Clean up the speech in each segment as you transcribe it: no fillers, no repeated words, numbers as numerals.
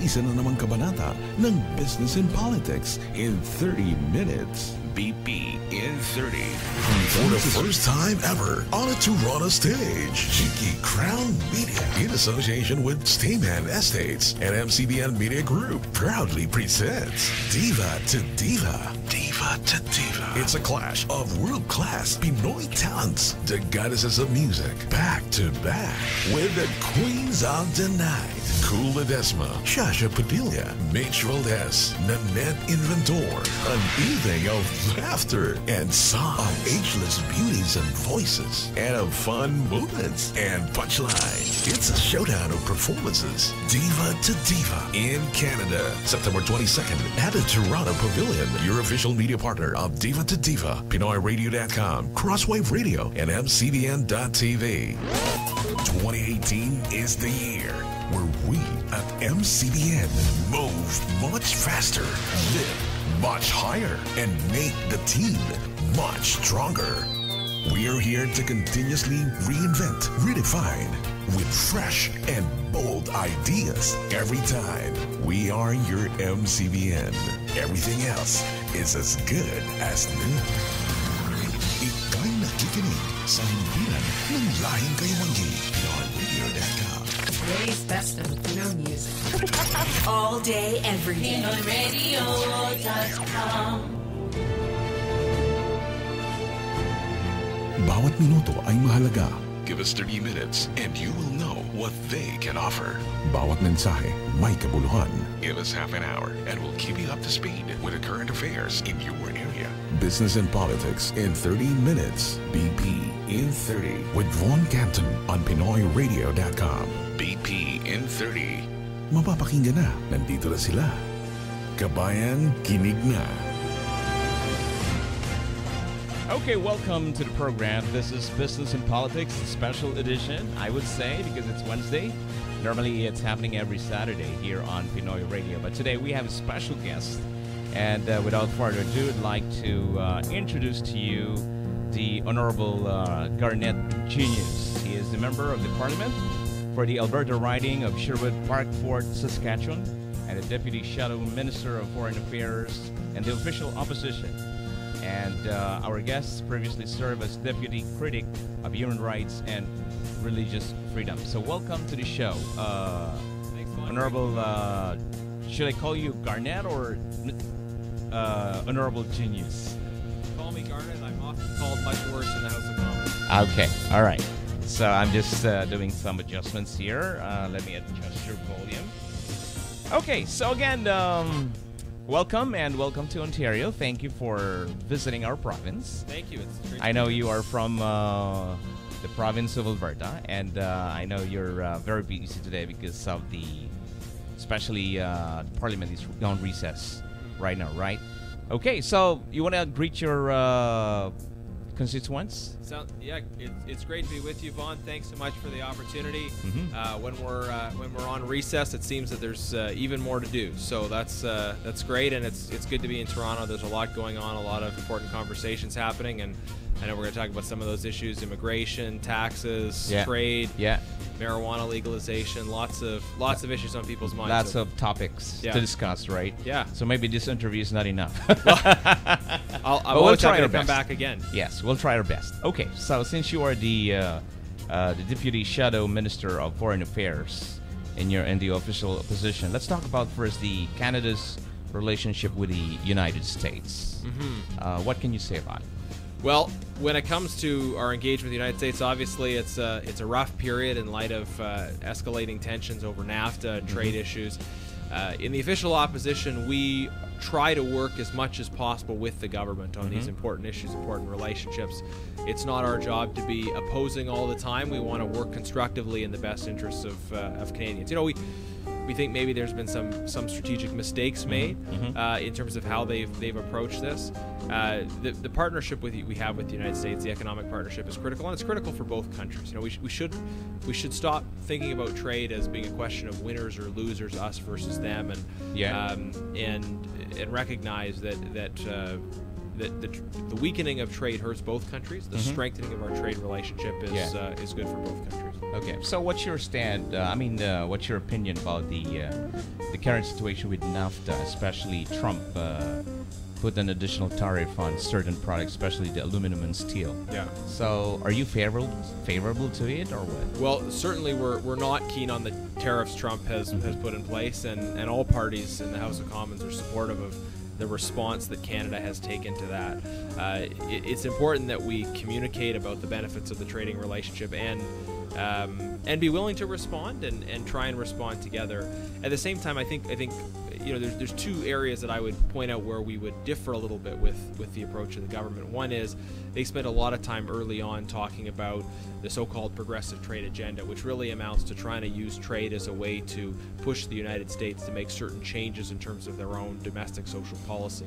isa na namang kabanata ng Business and Politics in 30 minutes. BP in 30. For the first time ever on a Toronto stage, Chiki Crown Media, in association with Stayman Estates and MCBN Media Group, proudly presents Diva to Diva. Diva to Diva. It's a clash of world-class Pinoy talents, the goddesses of music, back to back with the queens of the night. Cool Ledesma, Shasha Padilla, Mitch Valdez, Nanette Inventor, an evening of laughter and song, of ageless beauties and voices, and of fun moments and punchline. It's a showdown of performances. Diva to Diva in Canada, September 22nd at the Toronto Pavilion. Your official media partner of Diva to Diva, PinoyRadio.com, Crosswave Radio, and MCBN.TV. 2018 is the year where we at MCBN move much faster, live much higher, and make the team much stronger. We are here to continuously reinvent, redefine, with fresh and bold ideas every time. We are your MCBN. Everything else is as good as new. Ika'y nakikinig sa himpilan ng lahing kayuwanggi. PinoyRadio.com. Today's best of Pinoy music. All day, every day. PinoyRadio.com. Bawat minuto ay mahalaga. Give us 30 minutes and you will know what they can offer. Bawat mensahe may kabuluhan. Give us half an hour and we'll keep you up to speed with the current affairs in your area. Business and Politics in 30 minutes. BP in 30 with Von Canton on PinoyRadio.com. BP in 30. Mapapakinggan na. Nandito na sila. Kabayan, kinig na. Okay, welcome to the program. This is Business and Politics, a special edition, I would say, because it's Wednesday. Normally, it's happening every Saturday here on Pinoy Radio. But today, we have a special guest. And without further ado, I'd like to introduce to you the Honorable Garnet Genius. He is a member of the Parliament for the Alberta riding of Sherwood Park Fort, Saskatchewan, and the Deputy Shadow Minister of Foreign Affairs and the official opposition. And our guests previously served as Deputy Critic of Human Rights and Religious Freedom. So welcome to the show. Honorable, should I call you Garnet or Honorable Genius? Call me Garnet. I'm often called much worse in the House of Commons. Okay, all right. So I'm just doing some adjustments here. Let me adjust your volume. Okay, so again, welcome to Ontario. Thank you for visiting our province. Thank you. It's great. I know you are from the province of Alberta, and I know you're very busy today because of the, especially Parliament is on recess right now, right? Okay, so you want to greet your constituents? Yeah, it's great to be with you, Vaughn. Thanks so much for the opportunity. When we're on recess, it seems that there's even more to do. So that's great, and it's good to be in Toronto. There's a lot going on, a lot of important conversations happening, and I know we're going to talk about some of those issues: immigration, taxes, trade, marijuana legalization. Lots of issues on people's minds. Lots of topics to discuss, right? Yeah. So maybe this interview is not enough. We'll try to come back again. Yes, we'll try our best. Okay, so since you are the Deputy Shadow Minister of Foreign Affairs and you're in the official opposition, let's talk about first the Canada's relationship with the United States. What can you say about it? Well, when it comes to our engagement with the United States, obviously it's a rough period in light of escalating tensions over NAFTA and trade issues. In the official opposition, we try to work as much as possible with the government on these important issues, important relationships. It's not our job to be opposing all the time. We want to work constructively in the best interests of Canadians. You know, we think maybe there's been some strategic mistakes made in terms of how they've approached this. The partnership we have with the United States, the economic partnership, is critical, and it's critical for both countries. You know, we should stop thinking about trade as being a question of winners or losers, us versus them, and recognize that the weakening of trade hurts both countries. The strengthening of our trade relationship is good for both countries. Okay, so what's your stand? What's your opinion about the current situation with NAFTA, especially Trump put an additional tariff on certain products, especially the aluminum and steel? Yeah. So, are you favorable to it, or what? Well, certainly we're not keen on the tariffs Trump has put in place, and all parties in the House of Commons are supportive of the response that Canada has taken to that. It's important that we communicate about the benefits of the trading relationship and be willing to respond and try and respond together. At the same time, I think there's two areas that I would point out where we would differ a little bit with the approach of the government. One is they spent a lot of time early on talking about the so-called progressive trade agenda, which really amounts to trying to use trade as a way to push the United States to make certain changes in terms of their own domestic social policy.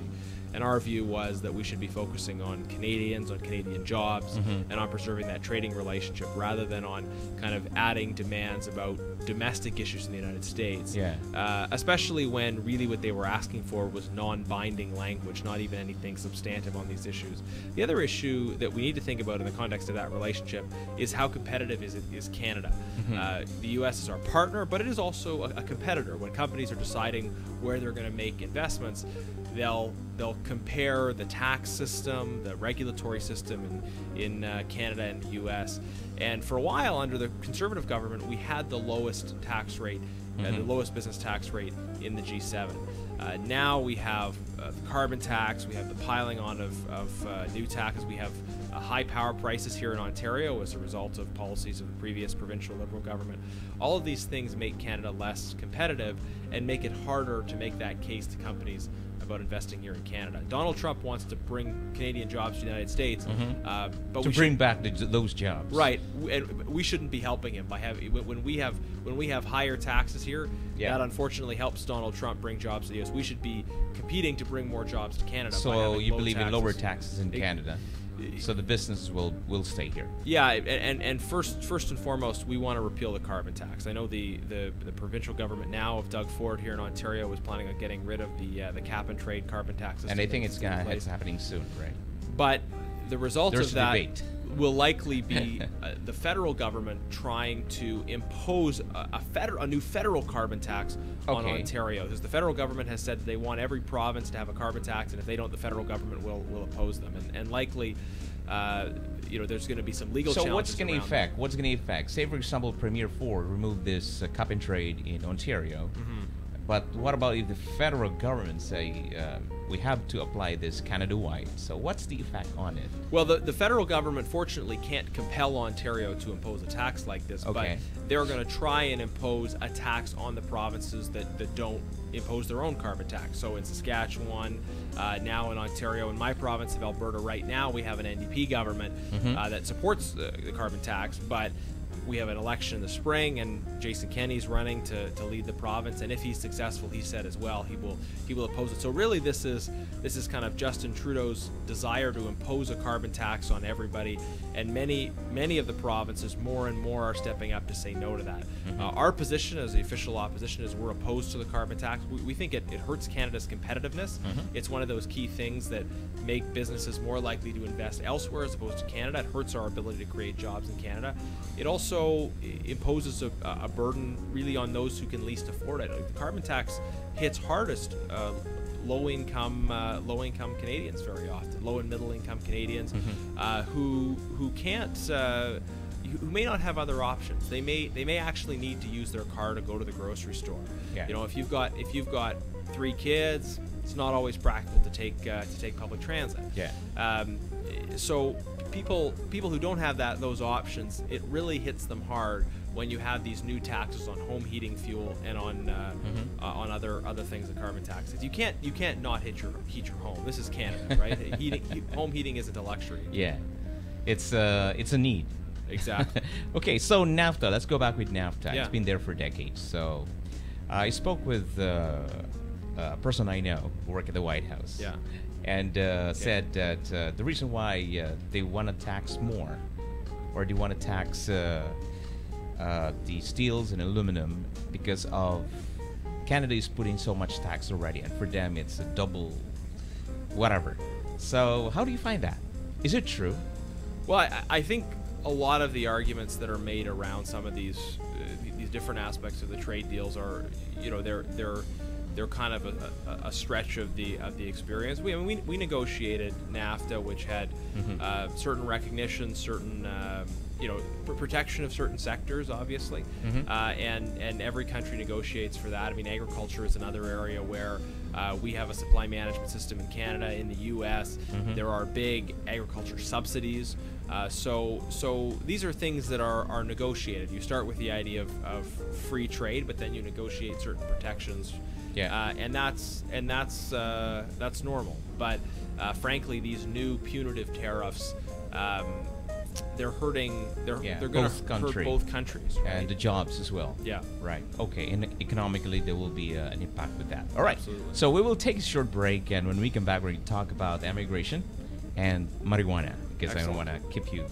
And our view was that we should be focusing on Canadians, on Canadian jobs, and on preserving that trading relationship rather than on kind of adding demands about domestic issues in the United States. Especially when really what they were asking for was non-binding language, not even anything substantive on these issues. The other issue that we need to think about in the context of that relationship is how competitive is Canada. The U.S. is our partner, but it is also a competitor. When companies are deciding where they're going to make investments, they'll compare the tax system, the regulatory system in Canada and the U.S. And for a while, under the Conservative government, we had the lowest tax rate, the lowest business tax rate in the G7. Now we have the carbon tax, we have the piling on of new taxes, we have high power prices here in Ontario as a result of policies of the previous provincial Liberal government. All of these things make Canada less competitive and make it harder to make that case to companies about investing here in Canada. Donald Trump wants to bring Canadian jobs to the United States, but to bring back those jobs, right? And we shouldn't be helping him by having when we have higher taxes here. That unfortunately helps Donald Trump bring jobs to the U.S. We should be competing to bring more jobs to Canada. So you believe in lower taxes in Canada? So the businesses will stay here. Yeah, and first and foremost, we want to repeal the carbon tax. I know the provincial government now of Doug Ford here in Ontario was planning on getting rid of the cap and trade carbon tax system. And I think it's happening soon, right? But the result There's of that debate. Will likely be the federal government trying to impose a new federal carbon tax on Ontario, because the federal government has said that they want every province to have a carbon tax, and if they don't, the federal government will oppose them, and likely there's going to be some legal challenges. So what's going to affect? Say, for example, Premier Ford removed this cap and trade in Ontario. But what about if the federal government say we have to apply this Canada-wide? So what's the effect on it? Well, the federal government fortunately can't compel Ontario to impose a tax like this, but they're going to try and impose a tax on the provinces that don't impose their own carbon tax. So in Saskatchewan, now in Ontario, in my province of Alberta right now, we have an NDP government that supports the carbon tax, but we have an election in the spring, and Jason Kenney's running to lead the province. And if he's successful, he said as well, he will oppose it. So really, this is kind of Justin Trudeau's desire to impose a carbon tax on everybody. And many of the provinces, more and more, are stepping up to say no to that. Our position as the official opposition is we're opposed to the carbon tax. We think it hurts Canada's competitiveness. It's one of those key things that make businesses more likely to invest elsewhere as opposed to Canada. It hurts our ability to create jobs in Canada. It also imposes a burden really on those who can least afford it. The carbon tax hits hardest low-income Canadians very often, low and middle-income Canadians who can't. Who may not have other options. They may actually need to use their car to go to the grocery store. If you've got 3 kids, it's not always practical to take public transit. So people who don't have those options, it really hits them hard when you have these new taxes on home heating fuel and on other things that carbon taxes. You can't not heat your home. This is Canada, right? Home heating isn't a luxury. It's a need. Exactly. Okay, so NAFTA. Let's go back with NAFTA. It's been there for decades. So I spoke with a person I know who worked at the White House. And said that the reason why they want to tax more, or they want to tax the steels and aluminum, because of Canada is putting so much tax already, and for them it's a double whatever. So how do you find that? Is it true? Well, I think a lot of the arguments that are made around some of these different aspects of the trade deals are, they're kind of a stretch of the experience. We negotiated NAFTA, which had certain recognition, certain protection of certain sectors, obviously, and every country negotiates for that. I mean, agriculture is another area where we have a supply management system in Canada. In the U.S., there are big agriculture subsidies. So these are things that are negotiated. You start with the idea of free trade, but then you negotiate certain protections. Yeah. And that's normal. But frankly, these new punitive tariffs, they're hurting. They're going to hurt both countries, right? And the jobs as well. Yeah. Right. Okay. And economically, there will be an impact with that. All right. Absolutely. So we will take a short break, and when we come back, we're going to talk about immigration and marijuana, because I don't want to keep you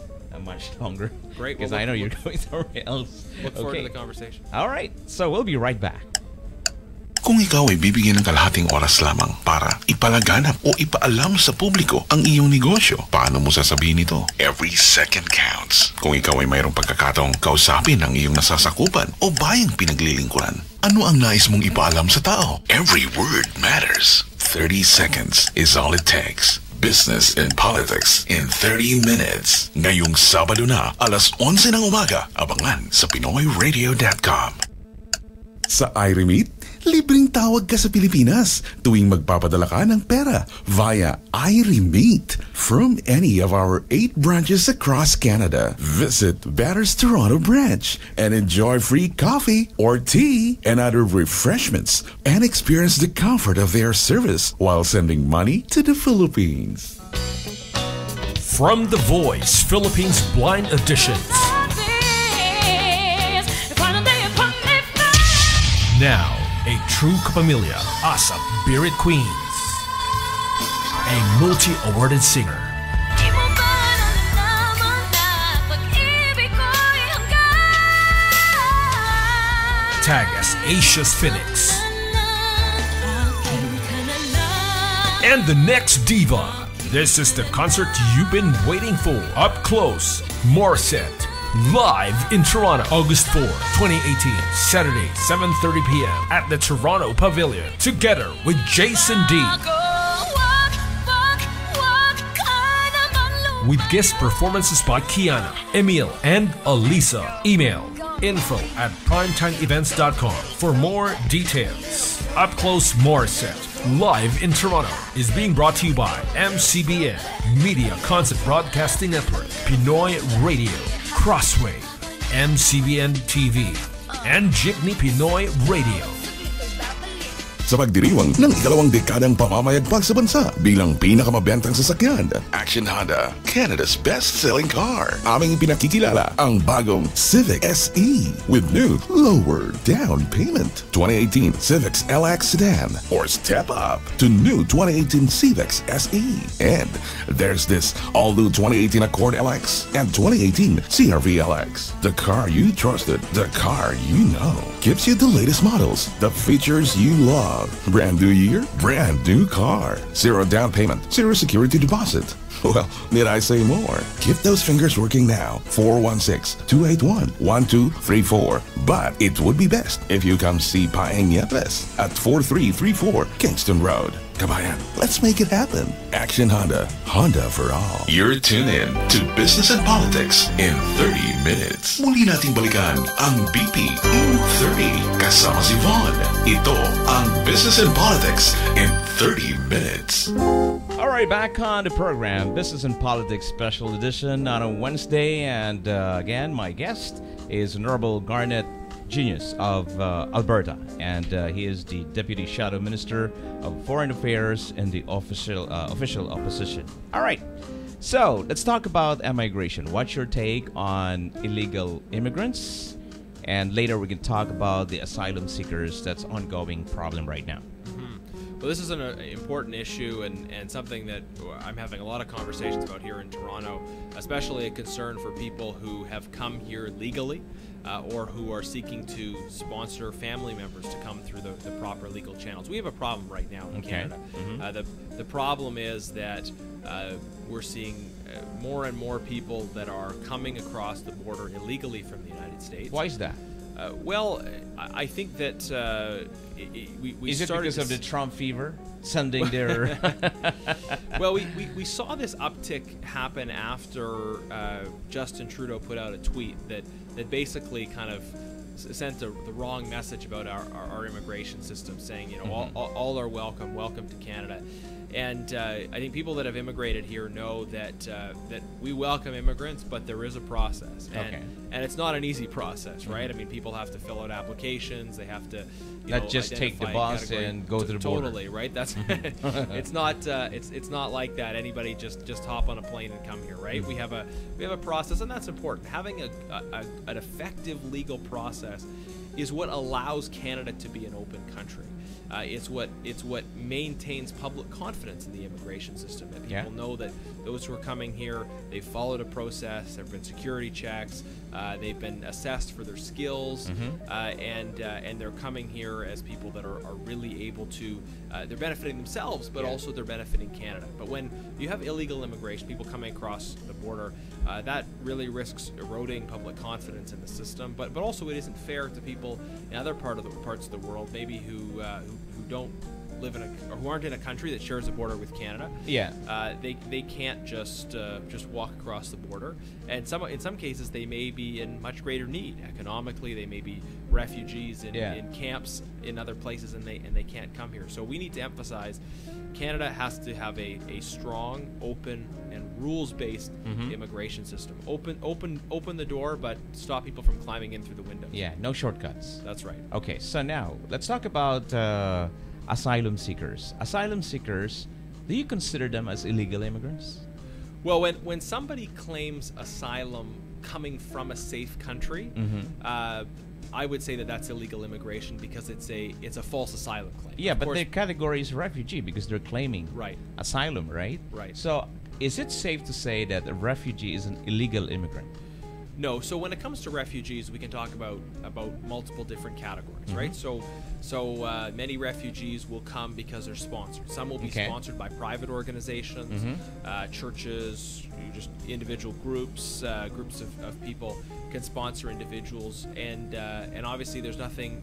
much longer. Great. Because I know you're going somewhere else. Look forward to the conversation. All right. So we'll be right back. Kung ikaw ay bibigyan ng kalahating oras lamang para ipalaganap o ipaalam sa publiko ang iyong negosyo, paano mo sasabihin ito? Every second counts. Kung ikaw ay mayroong pagkakataong kausapin ang iyong nasasakupan o bayang pinaglilingkuran, ano ang nais mong ipaalam sa tao? Every word matters. 30 seconds is all it takes. Business and Politics in 30 minutes. Ngayong Sabado na, alas 11 ng umaga. Abangan sa PinoyRadio.com. Sa iRemit, libreng tawag ka sa Pilipinas tuwing magpapadala ka ng pera via iRemit from any of our 8 branches across Canada. Visit Batter's Toronto branch and enjoy free coffee or tea and other refreshments and experience the comfort of their service while sending money to the Philippines. From The Voice, Philippines Blind Editions. Now, a true kapamilya, Asap Birit Queens. A multi-awarded singer. Tag as Asia's Phoenix. And the next diva. This is the concert you've been waiting for. Up close, Morissette. Live in Toronto, August 4, 2018, Saturday, 7:30 p.m. at the Toronto Pavilion, together with Jason D. With guest performances by Kiana, Emil, and Alisa. Email info@primetimeevents.com for more details. Up Close Morissette, live in Toronto, is being brought to you by MCBN, Media Concept Broadcasting Network, Pinoy Radio, Crossway, MCBN TV, and Jeepney Pinoy Radio. Sa pagdiriwang ng ikalawang dekadang pamamayagpag sa bansa bilang pinakamabentang sasakyan, Action Honda, Canada's best-selling car. Aming pinakikilala ang bagong Civic SE with new lower down payment. 2018 Civic LX Sedan or step up to new 2018 Civic SE. And there's this all-new 2018 Accord LX and 2018 CR-V LX. The car you trusted, the car you know. Gives you the latest models, the features you love. Brand new year, brand new car. Zero down payment, zero security deposit. Well, need I say more? Keep those fingers working now. 416-281-1234. But it would be best if you come see Paeng Yepes at 4334 Kingston Road. Kabayan, let's make it happen. Action Honda, Honda for all. You're tuned in to Business and Politics in 30 minutes. Muli nating balikan ang BP in 30 kasama si Vaughn. Ito ang Business and Politics in 30 minutes. All right, back on the program, Business and Politics Special Edition on a Wednesday. And again, my guest is Honorable Garnet Genius of Alberta, and he is the Deputy Shadow Minister of Foreign Affairs in the official opposition. All right, so let's talk about immigration. What's your take on illegal immigrants? And later we can talk about the asylum seekers. That's ongoing problem right now. Well, this is an important issue and something that I'm having a lot of conversations about here in Toronto, especially a concern for people who have come here legally or who are seeking to sponsor family members to come through the proper legal channels. We have a problem right now in Canada. The problem is that we're seeing more and more people that are coming across the border illegally from the United States. Why is that? Well, I think that we is it started because of the Trump fever sending their? Well, we saw this uptick happen after Justin Trudeau put out a tweet that basically kind of sent the wrong message about our immigration system, saying, you know, all are welcome to Canada. And I think people that have immigrated here know that that we welcome immigrants, but there is a process, and it's not an easy process, right? I mean, people have to fill out applications, they have to not just take the bus and go to the border. Totally, right? That's it's not like that. Anybody just hop on a plane and come here, right? We have a process, and that's important. Having an effective legal process is what allows Canada to be an open country. It's what maintains public confidence in the immigration system. That people know that those who are coming here, they've followed a process. There've been security checks. They've been assessed for their skills, and they're coming here as people that are really able to. They're benefiting themselves, but also they're benefiting Canada. But when you have illegal immigration, people coming across the border, that really risks eroding public confidence in the system. But also it isn't fair to people in other parts of the world, maybe who don't live in or who aren't in a country that shares a border with Canada. They can't just walk across the border, and in some cases they may be in much greater need economically. They may be refugees in camps in other places, and they can't come here. So we need to emphasize Canada has to have a strong, open, and rules-based immigration system. Open the door, but stop people from climbing in through the windows. Yeah, no shortcuts. That's right. Okay, so now let's talk about asylum seekers. Asylum seekers, do you consider them as illegal immigrants? Well, when somebody claims asylum coming from a safe country, I would say that that's illegal immigration because it's a false asylum claim. Yeah, but their category is refugee because they're claiming asylum, right? Right. So is it safe to say that a refugee is an illegal immigrant? No. So when it comes to refugees, we can talk about multiple different categories, right? So many refugees will come because they're sponsored. Some will be sponsored by private organizations, churches, just individual groups of people can sponsor individuals, and obviously there's nothing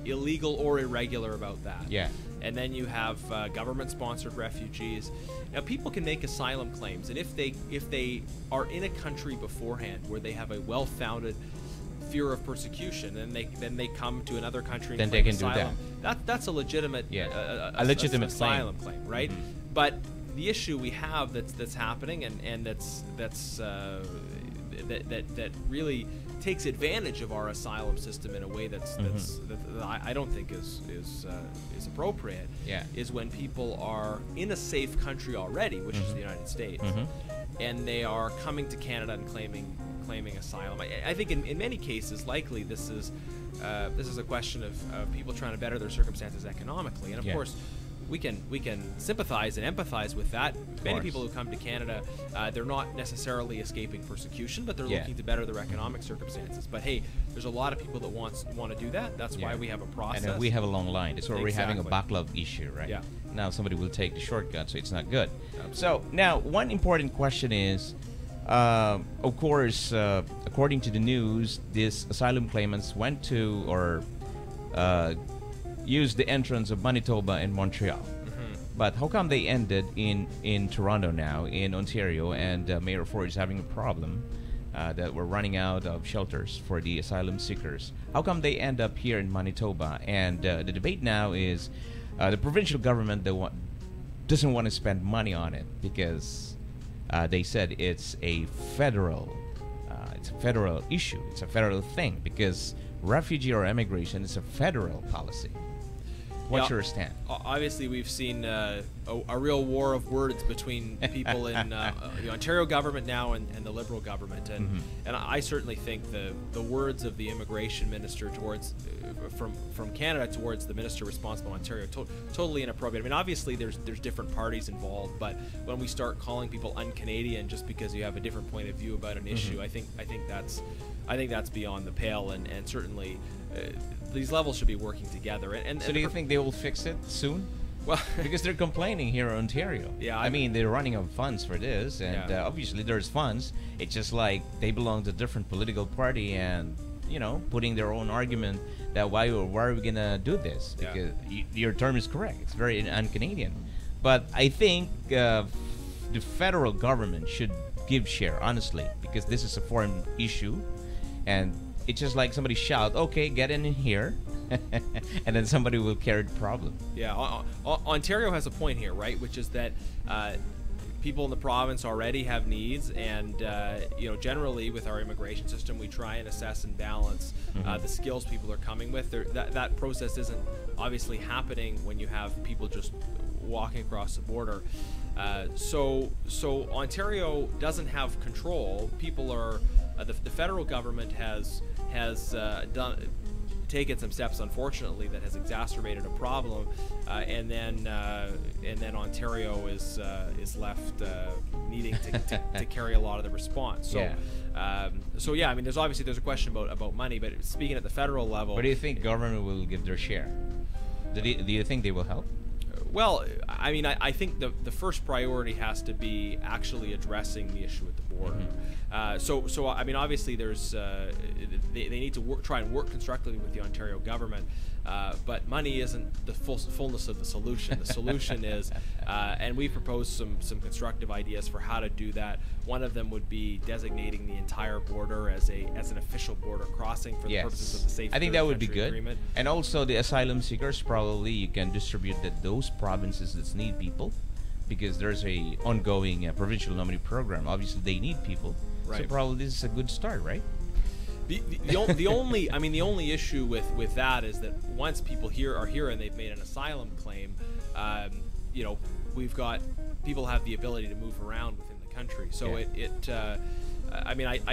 illegal or irregular about that. Yeah. And then you have government-sponsored refugees. Now, people can make asylum claims, and if they are in a country beforehand where they have a well-founded fear of persecution, and then they come to another country and claim asylum. That's a legitimate a legitimate asylum claim, right? But the issue we have that's happening and that really takes advantage of our asylum system in a way that I don't think is appropriate. Is when people are in a safe country already, which is the United States, and they are coming to Canada and claiming asylum. I think in many cases, likely this is a question of people trying to better their circumstances economically, and of course. We can sympathize and empathize with that. Many people who come to Canada, they're not necessarily escaping persecution, but they're looking to better their economic circumstances. But hey, there's a lot of people that want to do that. That's why we have a process. And we have a long line. That's why we're having a backlog issue, right? Yeah. Now somebody will take the shortcut, so it's not good. Absolutely. So now one important question is, of course, according to the news, these asylum claimants went to or used the entrance of Manitoba and Montreal. But how come they ended in Toronto now, in Ontario, and Mayor Ford is having a problem that we're running out of shelters for the asylum seekers? How come they end up here in Manitoba? And the debate now is the provincial government doesn't want to spend money on it because they said it's a federal issue. It's a federal thing because refugee or immigration is a federal policy. What's your stand? Obviously, we've seen a real war of words between people in the Ontario government now and the Liberal government, and I certainly think the words of the immigration minister towards from Canada towards the minister responsible in Ontario totally inappropriate. I mean, obviously there's different parties involved, but when we start calling people un-Canadian just because you have a different point of view about an issue, I think that's beyond the pale, and certainly these levels should be working together. So do you think they will fix it soon? Well, because they're complaining here in Ontario. Yeah, I mean, they're running out of funds for this, and obviously there's funds. It's just like they belong to a different political party, and putting their own argument that why are we gonna do this? Because your term is correct. It's very un-Canadian. But I think the federal government should give share, honestly, because this is a foreign issue, and it's just like somebody shout, "Okay, get in here," and then somebody will carry the problem. Yeah, Ontario has a point here, right? Which is that people in the province already have needs, and generally with our immigration system, we try and assess and balance the skills people are coming with. That process isn't obviously happening when you have people just walking across the border. So Ontario doesn't have control. People are the federal government has taken some steps, unfortunately, that has exacerbated a problem, and then Ontario is left needing to carry a lot of the response. So I mean, there's a question about money, but speaking at the federal level, what do you think government will give their share? Do you think they will help? Well, I mean, I think the first priority has to be actually addressing the issue at the border. So I mean, obviously, there's they need to try and work constructively with the Ontario government, but money isn't the fullness of the solution. The solution is, and we proposed some constructive ideas for how to do that. One of them would be designating the entire border as an official border crossing for the purposes of the safe. I think that would be good. Agreement. And also the asylum seekers, probably you can distribute those provinces that need people, because there's a ongoing provincial nominee program. Obviously, they need people. Right. So probably this is a good start, right? The only issue with that is that once people are here and they've made an asylum claim, we've got people have the ability to move around within the country. So I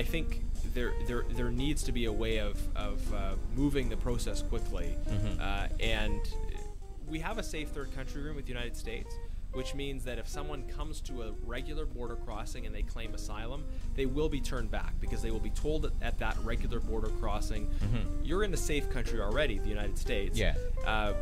think there needs to be a way of moving the process quickly, and we have a safe third country agreement with the United States, which means that if someone comes to a regular border crossing and they claim asylum, they will be turned back, because they will be told that at that regular border crossing, you're in a safe country already, the United States.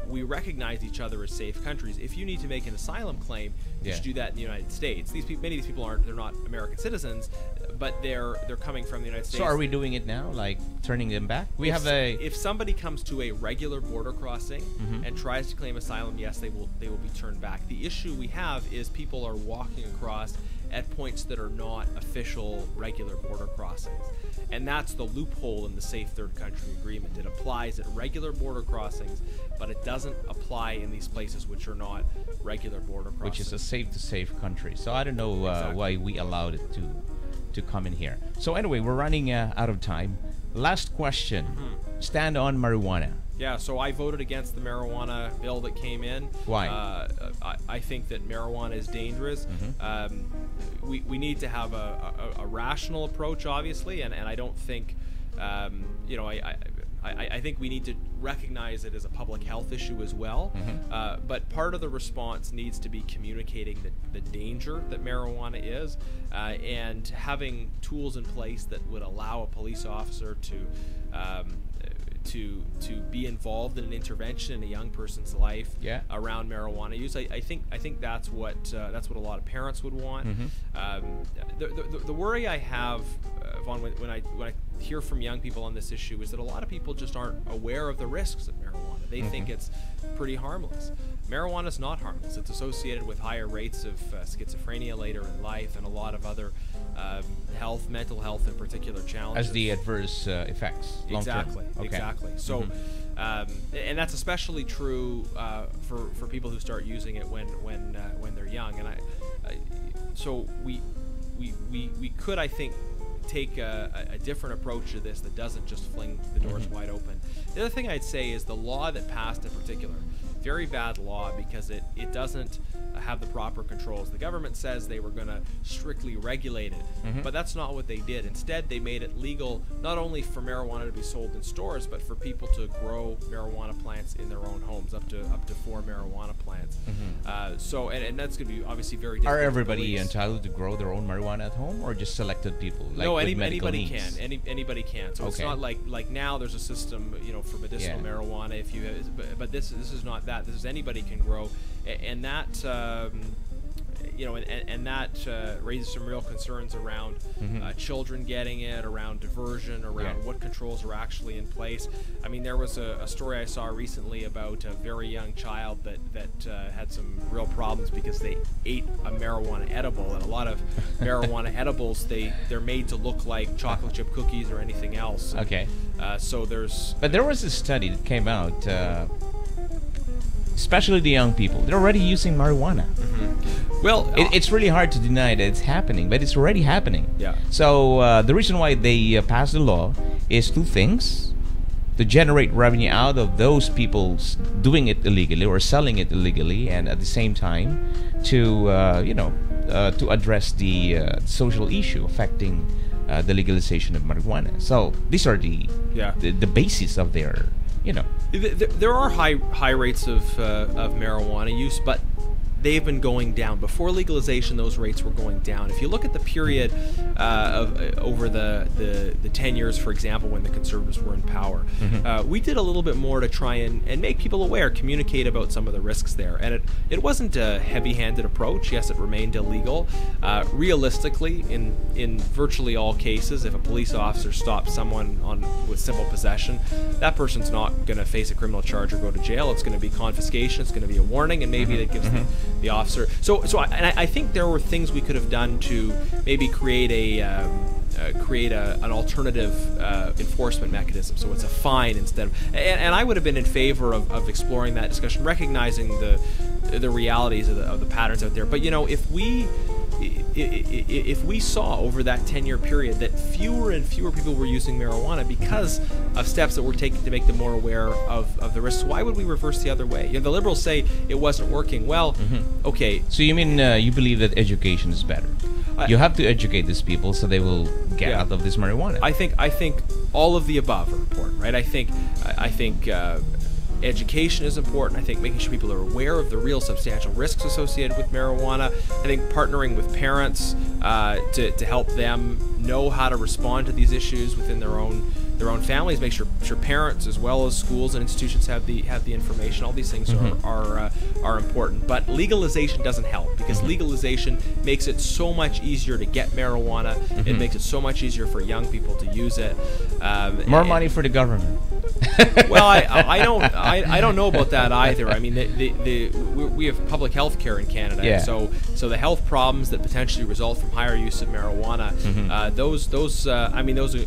We recognize each other as safe countries. If you need to make an asylum claim, you should do that in the United States. Many of these people they're not American citizens, but they're coming from the United States. So are we doing it now, like turning them back? If somebody comes to a regular border crossing and tries to claim asylum, yes, they will be turned back. The issue we have is people are walking across at points that are not official regular border crossings, and that's the loophole in the Safe Third Country Agreement. It applies at regular border crossings, but it doesn't apply in these places which are not regular border crossings. Which is a safe country. So I don't know why we allowed it to come in here. So anyway, we're running out of time. Last question. Stand on marijuana. Yeah, so I voted against the marijuana bill that came in. Why? I think that marijuana is dangerous. We need to have a rational approach, obviously, and I don't think, I think we need to recognize it as a public health issue as well. But part of the response needs to be communicating the danger that marijuana is, and having tools in place that would allow a police officer to be involved in an intervention in a young person's life around marijuana use. I think that's what a lot of parents would want. The worry I have, Vaughn, when I hear from young people on this issue, is that a lot of people just aren't aware of the risks of marijuana. They think it's pretty harmless. Marijuana is not harmless. It's associated with higher rates of schizophrenia later in life, and a lot of other mental health in particular challenges. As the adverse effects. Exactly. Okay. Exactly. So, and that's especially true for people who start using it when they're young. And so we could, I think, take a different approach to this that doesn't just fling the doors wide open. The other thing I'd say is the law that passed in particular very bad law because it doesn't have the proper controls. The government says they were going to strictly regulate it, but that's not what they did. Instead, they made it legal not only for marijuana to be sold in stores, but for people to grow marijuana plants in their own homes, up to 4 marijuana plants. So that's going to be obviously very difficult. Are everybody to police. entitled to grow their own marijuana at home, or just selected people? Like No, with anybody needs? can. Anybody can. So it's Okay. not like now there's a system, for medicinal marijuana. If you, but this is not that. This is anybody can grow, and that. And that raises some real concerns around children getting it, around diversion, around what controls are actually in place. I mean, there was a story I saw recently about a very young child that had some real problems because they ate a marijuana edible, and a lot of marijuana edibles, they're made to look like chocolate chip cookies or anything else. Okay. So there's... But there was a study that came out, especially the young people. They're already using marijuana. Well, It's really hard to deny that it's happening, but it's already happening. Yeah. So the reason why they passed the law is 2 things: to generate revenue out of those people doing it illegally or selling it illegally, and at the same time to to address the social issue affecting the legalization of marijuana. So these are the basis of their There are high rates of marijuana use, but they've been going down. Before legalization, those rates were going down. If you look at the period over the 10 years, for example, when the Conservatives were in power, we did a little bit more to try and make people aware, communicate about some of the risks there. And it wasn't a heavy-handed approach. Yes, it remained illegal. Realistically, in virtually all cases, if a police officer stops someone with simple possession, that person's not going to face a criminal charge or go to jail. It's going to be confiscation. It's going to be a warning, and maybe that gives the officer. So I think there were things we could have done to maybe create an alternative enforcement mechanism. So it's a fine instead of, and I would have been in favor of exploring that discussion, recognizing the realities of the patterns out there. But if we saw over that 10-year period that fewer and fewer people were using marijuana because of steps that were taken to make them more aware of the risks, why would we reverse the other way? The Liberals say it wasn't working. Well, okay. So you mean you believe that education is better? You have to educate these people so they will get out of this marijuana. I think all of the above are important, right? I think education is important. I think making sure people are aware of the real substantial risks associated with marijuana. I think partnering with parents to help them know how to respond to these issues within their own families. Make sure parents as well as schools and institutions have the information. All these things are important. But legalization doesn't help, because legalization makes it so much easier to get marijuana. It makes it so much easier for young people to use it. More money for the government. Well, I don't know about that either. I mean, we have public health care in Canada, so the health problems that potentially result from higher use of marijuana, those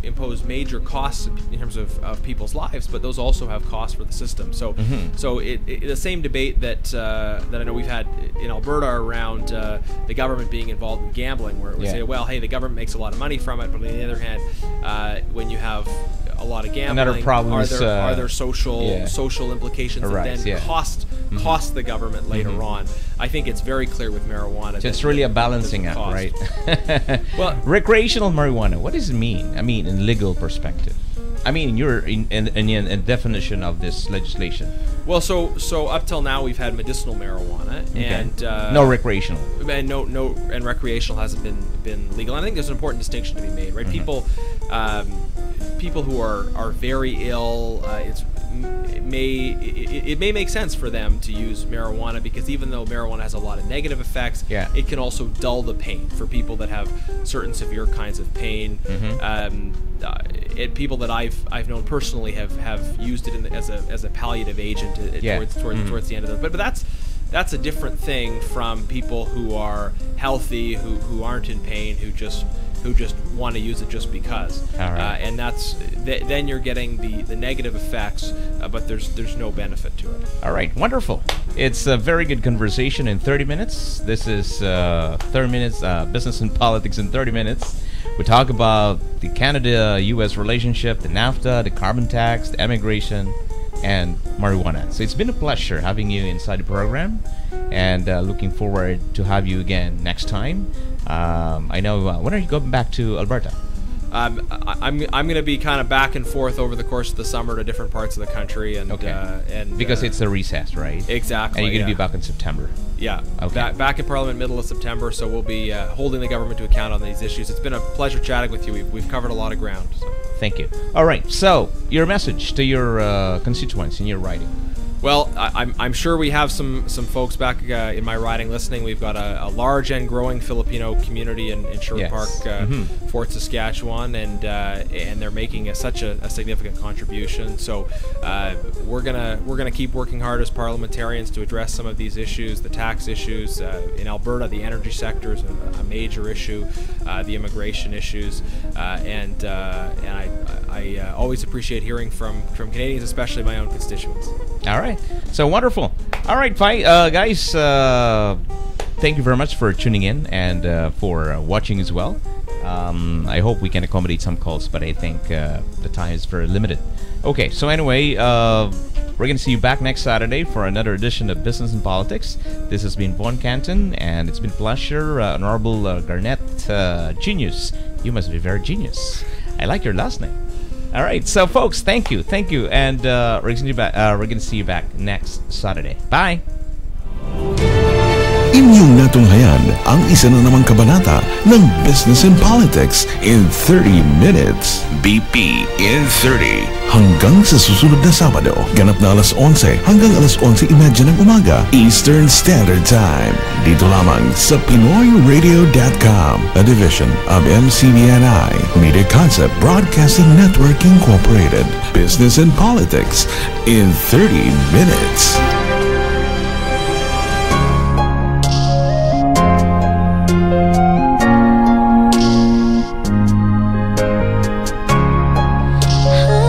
impose major costs in terms of people's lives, but those also have costs for the system. So the same debate that I know we've had in Alberta around the government being involved in gambling, where we say, well, hey, the government makes a lot of money from it, but on the other hand, when you have a lot of gambling, another problem are there social implications that then cost the government later on? I think it's very clear with marijuana. So it's really a balancing act, right? Well, recreational marijuana, what does it mean? I mean, in legal perspective. I mean, you're in definition of this legislation. Well, so up till now we've had medicinal marijuana, and no recreational, and and recreational hasn't been legal. And I think there's an important distinction to be made, right? People who are very ill, it may make sense for them to use marijuana, because even though marijuana has a lot of negative effects, it can also dull the pain for people that have certain severe kinds of pain. People that I've known personally have used it as a palliative agent towards the end of but that's a different thing from people who are healthy, who aren't in pain, who just want to use it just because. And then you're getting the negative effects, but there's no benefit to it. All right, wonderful. It's a very good conversation in 30 minutes. This is 30 minutes, business and politics in 30 minutes. We talk about the Canada-U.S. relationship, the NAFTA, the carbon tax, the immigration, and marijuana. So it's been a pleasure having you inside the program, and looking forward to have you again next time. I know, when are you going back to Alberta? I'm going to be kind of back and forth over the course of the summer to different parts of the country, and because it's a recess, right? Exactly. And you're going to be back in September. Yeah. Okay. Back in Parliament middle of September, so we'll be holding the government to account on these issues. It's been a pleasure chatting with you. We've covered a lot of ground. So. Thank you. All right. So your message to your constituents in your riding. Well, I'm sure we have some folks back in my riding listening. We've got a large and growing Filipino community in Sherwood Park, Fort Saskatchewan, and they're making such a significant contribution. So we're gonna keep working hard as parliamentarians to address some of these issues, the tax issues in Alberta. The energy sector is a major issue, the immigration issues, and I always appreciate hearing from Canadians, especially my own constituents. All right. So wonderful. All right, guys. Thank you very much for tuning in and for watching as well. I hope we can accommodate some calls, but I think the time is very limited. Okay, so anyway, we're going to see you back next Saturday for another edition of Business and Politics. This has been Von Canton, and it's been a pleasure. Honorable Garnett, genius. You must be very genius. I like your last name. All right, so folks, thank you, and we're gonna see you back next Saturday. Bye. Inyong natunghayan ang isa na namang kabanata ng Business and Politics in 30 Minutes. BP in 30. Hanggang sa susunod na Sabado, ganap na alas 11 hanggang alas 11:30 ng umaga, Eastern Standard Time. Dito lamang sa PinoyRadio.com, a division of MCBNI, Media Concept Broadcasting Network Incorporated. Business and Politics in 30 Minutes.